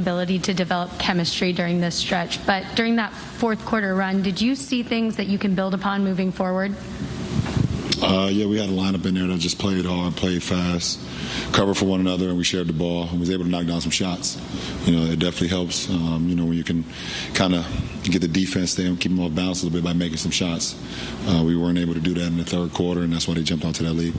ability to develop chemistry during this stretch. But during that fourth quarter run, did you see things that you can build upon moving forward? Yeah, we had a lineup in there that just played hard, played fast, covered for one another, and we shared the ball and was able to knock down some shots. It definitely helps, when you can kind of get the defense there and keep them off balance a little bit by making some shots. We weren't able to do that in the third quarter, and that's why they jumped onto that lead.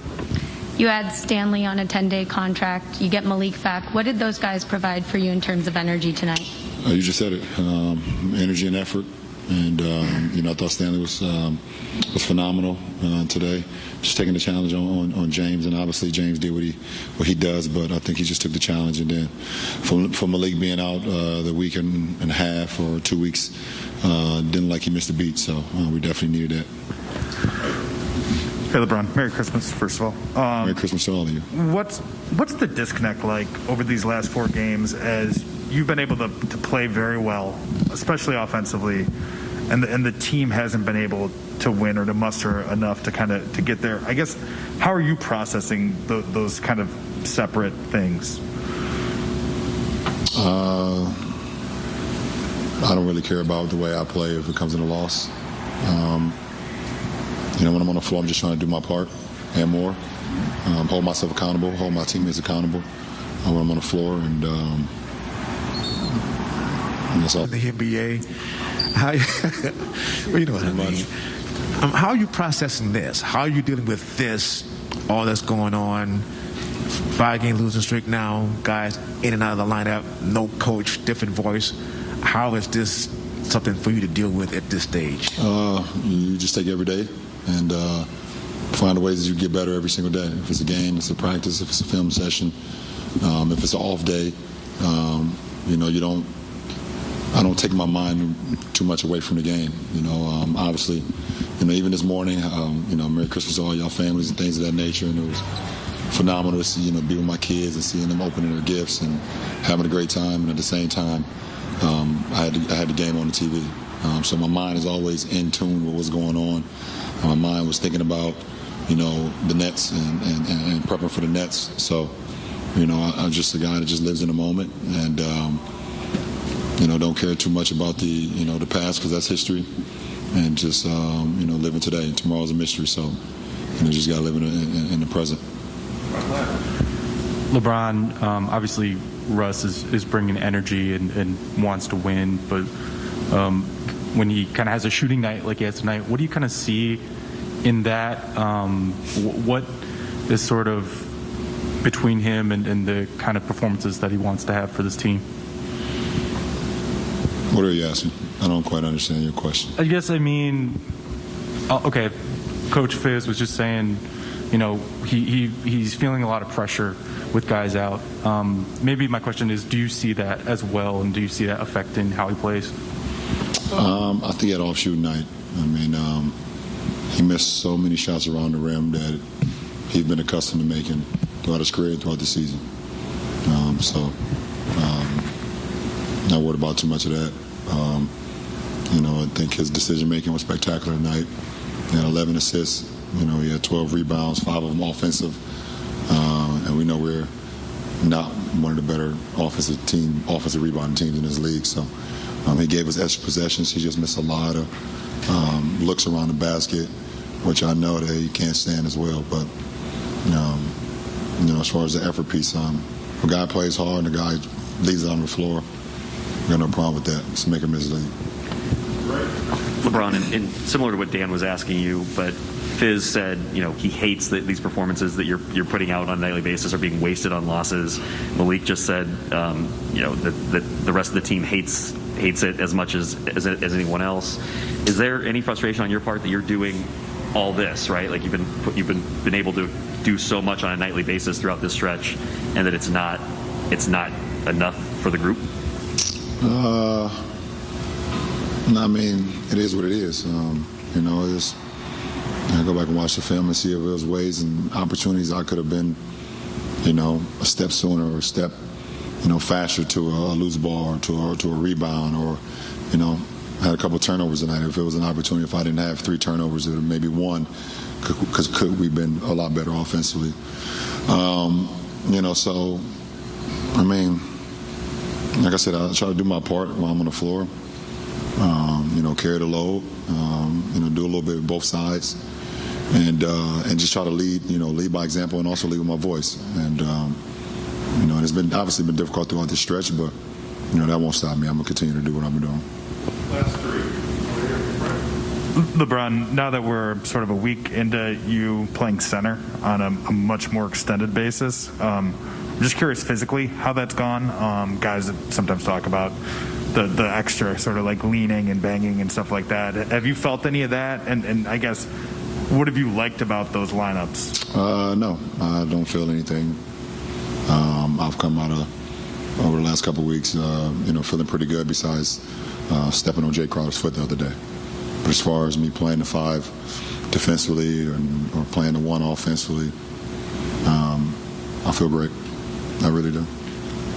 You had Stanley on a 10-day contract. You get Malik back. What did those guys provide for you in terms of energy tonight? You just said it, energy and effort. And, I thought Stanley was phenomenal today, just taking the challenge on James. And obviously James did what he does, but I think he just took the challenge. And then for Malik being out the week and a half or 2 weeks, didn't like he missed a beat. So we definitely needed that. Hey, Lebron. Merry Christmas, first of all. Merry Christmas to all of you. What's the disconnect like over these last 4 games as you've been able to play very well, especially offensively, and the team hasn't been able to win or to muster enough to get there? I guess, how are you processing those kind of separate things? I don't really care about the way I play if it comes in a loss. When I'm on the floor, I'm just trying to do my part and more. Hold myself accountable, hold my teammates accountable when I'm on the floor, and that's all. The NBA, you know what I mean. How are you processing this? How are you dealing with this, all that's going on? 5-game losing streak now, guys in and out of the lineup, no coach, different voice. How is this something for you to deal with at this stage? You just take every day and find ways that you get better every single day. If it's a game, it's a practice, if it's a film session, if it's an off day, I don't take my mind too much away from the game. Obviously, even this morning, Merry Christmas to all y'all families and things of that nature, and it was phenomenal to see, be with my kids and seeing them opening their gifts and having a great time. And at the same time, I had the game on the TV, so my mind is always in tune with what's going on. My mind was thinking about, the Nets and prepping for the Nets. So, I'm just a guy that just lives in the moment and, don't care too much about the past because that's history, and just, living today. Tomorrow's a mystery, so you just got to live in the present. LeBron, obviously Russ is bringing energy and wants to win, but when he kind of has a shooting night like he has tonight, what do you kind of see in that? What is sort of between him and the kind of performances that he wants to have for this team? What are you asking? I don't quite understand your question. I guess okay, Coach Fizz was just saying, he's feeling a lot of pressure with guys out. Maybe my question is, do you see that as well, and do you see that affecting how he plays? I think he had an off shooting night. He missed so many shots around the rim that he's been accustomed to making throughout his career, throughout the season. Not worried about too much of that. I think his decision-making was spectacular tonight. He had 11 assists. He had 12 rebounds, 5 of them offensive. And we know we're not one of the better offensive rebounding teams in this league. So he gave us extra possessions. He just missed a lot of looks around the basket, which I know that he can't stand as well. But, as far as the effort piece, if a guy plays hard and a guy leaves it on the floor, we got no problem with that. Let's make him his league. LeBron, and similar to what Dan was asking you, but Fizz said, he hates these performances that you're putting out on a nightly basis are being wasted on losses. Malik just said, that the rest of the team hates it as much as anyone else. Is there any frustration on your part that you're doing all this, right? Like you've been able to do so much on a nightly basis throughout this stretch, and that it's not enough for the group? It is what it is. I go back and watch the film and see if there was ways and opportunities I could have been, a step sooner or a step, faster to a loose ball or to a rebound, or, had a couple of turnovers tonight. If it was an opportunity, if I didn't have 3 turnovers, it would have maybe one, because could we've been a lot better offensively. like I said, I try to do my part while I'm on the floor. Carry the load. Do a little bit of both sides, and just try to lead by example, and also lead with my voice. And it's been obviously been difficult throughout this stretch, but that won't stop me. I'm gonna continue to do what I've been doing. Last three. LeBron, now that we're sort of a week into you playing center on a much more extended basis, I'm just curious physically how that's gone. Guys that sometimes talk about the extra sort of like leaning and banging and stuff like that. Have you felt any of that? And I guess, what have you liked about those lineups? No, I don't feel anything. I've come out over the last couple of weeks, feeling pretty good besides stepping on Jay Crowder's foot the other day. But as far as me playing the 5 defensively or playing the 1 offensively, I feel great. I really do.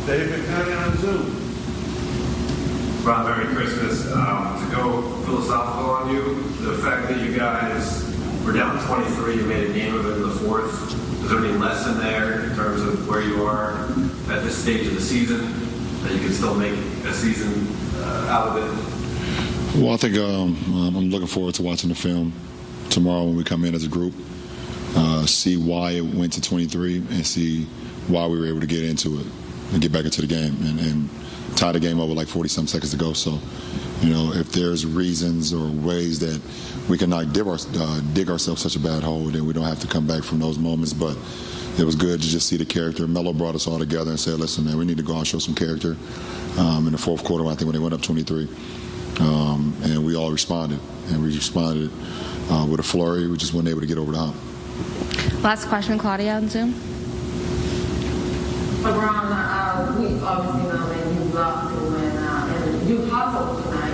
David, coming on Zoom. Ron, Merry Christmas. To go philosophical on you, the fact that you guys were down 23, you made a game of it in the 4th. Is there any lesson there in terms of where you are at this stage of the season that you can still make a season out of it? Well, I think I'm looking forward to watching the film tomorrow when we come in as a group, see why it went to 23 and see why we were able to get into it and get back into the game and tie the game up with like 40-some seconds to go. So, if there's reasons or ways that we can not dig ourselves such a bad hole, then we don't have to come back from those moments. But it was good to just see the character. Melo brought us all together and said, listen, man, we need to go out and show some character. In the 4th quarter, I think when they went up 23, and we all responded. And we responded with a flurry. We just weren't able to get over the hump. Last question, Claudia on Zoom. LeBron, we obviously know that you love to win, and you hustled tonight.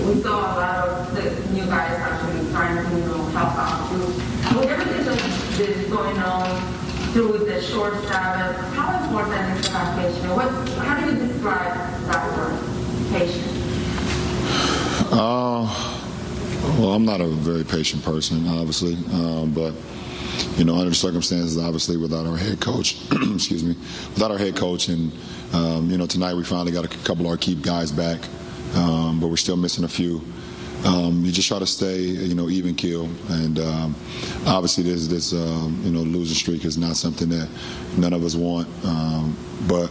We saw a lot of the new guys actually trying to, help out too. With everything that is going on through the short Sabbath, how important is that patient? How do you describe that word, patient? Well, I'm not a very patient person, obviously, but under the circumstances, obviously, without our head coach, and tonight we finally got a couple of our key guys back, but we're still missing a few. You just try to stay, even keel, and obviously this losing streak is not something that none of us want, but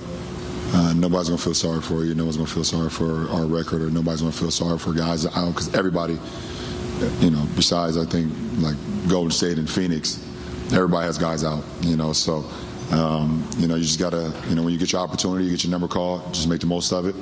nobody's gonna feel sorry for you. No one's gonna feel sorry for our record, or nobody's gonna feel sorry for guys out, because everybody, besides I think like Golden State and Phoenix, everybody has guys out. So you just gotta, when you get your opportunity, you get your number called, just make the most of it.